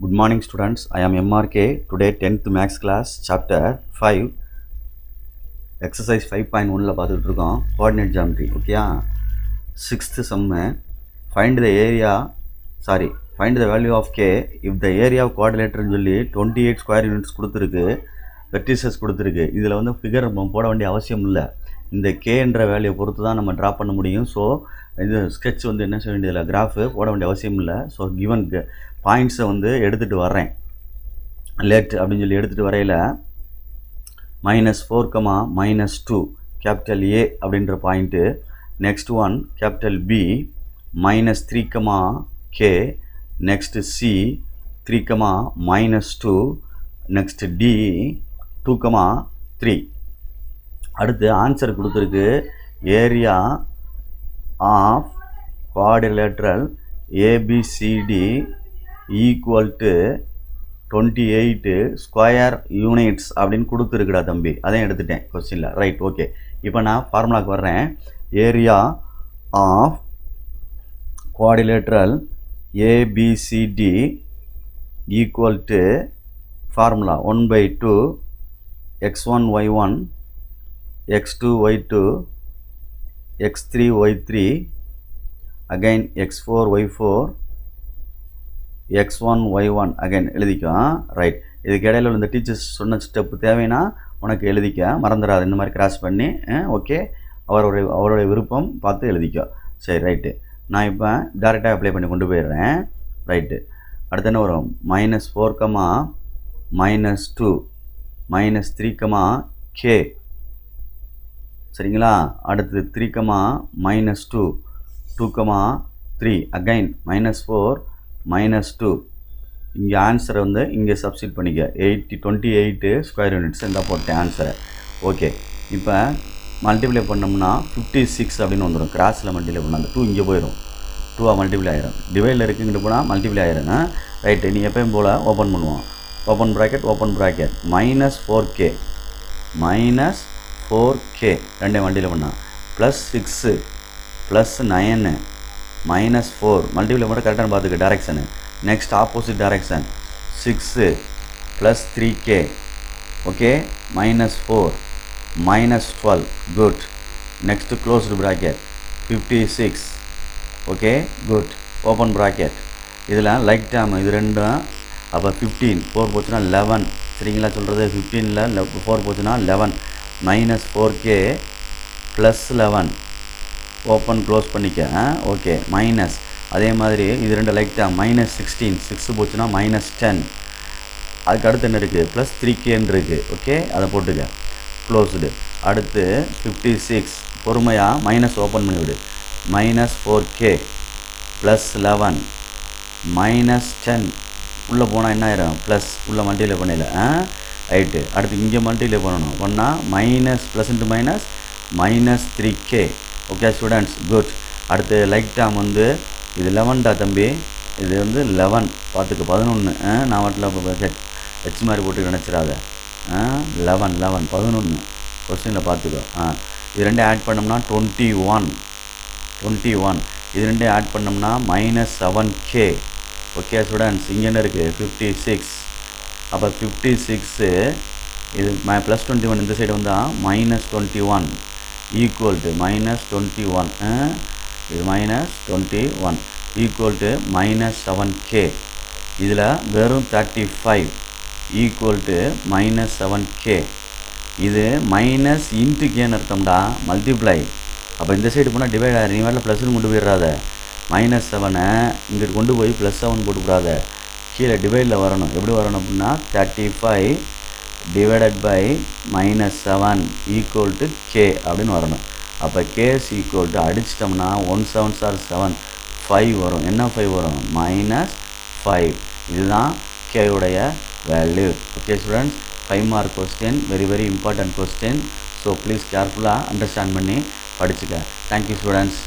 Good morning students, I am MRK. Today 10th maths class chapter 5 exercise 5.1 பார்த்துட்டு இருக்கோம் coordinate geometry. ஓகேயா 6th sum find the value of k if the area of quadrilateral சொல்லி 28 square units கொடுத்துருக்கு, vertices கொடுத்துருக்கு. இதில் வந்து figure போட வேண்டிய அவசியம் இல்லை, இந்த k என்ற வேல்யூ பொறுத்து தான் நம்ம ட்ரா பண்ண முடியும். ஸோ இது ஸ்கெட்ச் வந்து என்ன செய்ய வேண்டியதில்லை, கிராஃபு போட வேண்டிய அவசியம் இல்லை. ஸோ கிவன் பாயிண்ட்ஸை வந்து எடுத்துகிட்டு வர்றேன். லேட் அப்படின்னு சொல்லி எடுத்துகிட்டு வரையில் -4, -2 கேபிட்டல் ஏ அப்படின்ற point, next one capital B -3, okay, next C 3, -2, next D 2, 3. அடுத்து ஆன்சர் கொடுத்துருக்கு, area of quadrilateral ABCD equal to 28 square units அப்படின்னு கொடுத்துருக்குடா தம்பி. அதையும் எடுத்துட்டேன் கொஸ்டினில். Right, okay. இப்போ நான் ஃபார்முலாவுக்கு வர்றேன். Area of quadrilateral ABCD equal to formula 1/2 x1 y1 x2 y2 x3 y3 again x4 y4 x1 y1 again எழுதிக்கோ. ரைட், இதுக்கு இடையில இந்த டீச்சர்ஸ் சொன்ன ஸ்டெப்பு தேவைன்னா உனக்கு எழுதிக்க, மறந்துடாது. இந்த மாதிரி கிராஸ் பண்ணி ஓகே, அவருடைய விருப்பம் பார்த்து எழுதிக்கோ. சரி, ரைட்டு. நான் இப்போ டேரெக்டாக அப்ளை பண்ணி கொண்டு போயிடுறேன். ரைட்டு, அடுத்து என்ன வரும்? -4, -2 -3, கே. சரிங்களா? அடுத்து 3, -2 2, 3 அகைன் -4 -2. இங்கே ஆன்சரை வந்து இங்கே சப்ஸ்டிட் பண்ணிக்க. 28 ஸ்கொயர் யூனிட்ஸ் இருந்தால் போட்டேன் ஆன்சரை. ஓகே, இப்போ மல்டிப்ளை பண்ணோம்னா 56 அப்படின்னு வந்துடும். கிராஸில் மல்டிப்ளை பண்ணால் அந்த 2 இங்கே போயிடும், 2 மல்டிப்ளை ஆயிரும். டிவைடில் இருக்குங்கிட்டு போனால் மல்டிப்ளை ஆயிரும். ரைட்டு, நீ எப்பயும் போல் ஓப்பன் பண்ணுவோம். ஓப்பன் ப்ராக்கெட் -4k -4k ரெண்டையும் மல்டிப்ளை பண்ணால் +6 +9 -4 மல்டிப்ளை மட்டும் கரெக்டாக பார்த்துக்க direction. Next opposite direction 6 +3k. Okay, -4 -12. Good. Next closed bracket 56. Okay, good. Open bracket. இதில் லைக் டேம் இது ரெண்டும். அப்போ 15 4 போச்சுன்னா 11. சரிங்களா சொல்கிறது? 15ல் 4 போச்சுன்னா 11 -4k +11. ஓப்பன் க்ளோஸ் பண்ணிக்க. Okay, minus. அதே மாதிரி இது ரெண்டு லைக் தான். -16 6 போச்சுன்னா -10. அதுக்கு அடுத்து என்ன இருக்குது? +3kன்னு இருக்குது. ஓகே, அதை போட்டுக்க. க்ளோஸ்டு. அடுத்து 56 பொறுமையாக மைனஸ் ஓப்பன் பண்ணிவிடு. -4k +11 -10 உள்ளே போனால் என்ன ஆயிரும்? ப்ளஸ் உள்ளே மல்டிப்ளை பண்ணல. ரைட்டு, அடுத்து இங்கே மல்டிப்ளை பண்ணணும். பண்ணால் minus plus into minus -3k. Okay students, good. அடுத்து லைக் டேம் வந்து இது 11டா தம்பி. இது வந்து 11 பார்த்துக்க. 11 நான் வாட்டில் ஹெச் மாதிரி போட்டு நினச்சிடாத. 11 11 கொஸ்டினில் பார்த்துக்கோ. இது ரெண்டும் ஆட் பண்ணோம்னா 21. இது ரெண்டும் ஆட் பண்ணோம்னா -7k. ஓகே ஸ்டூடெண்ட்ஸ், இங்கே என்ன இருக்குது? 56. அப்போ 56 இது +21 இந்த சைடு வந்தால் -21 ஈக்குவல் டு -21. இது -21 ஈக்குவல் டு -7k. இதில் வெறும் 35 ஈக்குவல் டு -7k. இது மைனஸ் இன்ட்டு கேன்னு அர்த்தம்டா, மல்டிப்ளை. அப்போ இந்த சைடு போனால் டிவைட் ஆகிடும். நீ வேலை ப்ளஸ்ன்னு கொண்டு போயிடாத. -7 இங்கிட்டு கொண்டு போய் +7 போட்டுக்கூடாத. கீழே டிவைடில் வரணும். எப்படி வரணும் அப்படின்னா 35 divided by -7 equal to K அப்படின்னு வரணும். அப்போ கேஸ் ஈக்குவல் டு அடிச்சிட்டோம்னா 1 7s are 7 5 வரும். என்ன 5 வரும்? -5. இதுதான் கேவுடைய value. Okay students, 5 mark question, very very important question. So please கேர்ஃபுல்லாக அண்டர்ஸ்டாண்ட் பண்ணி படிச்சுக்க. Thank you students.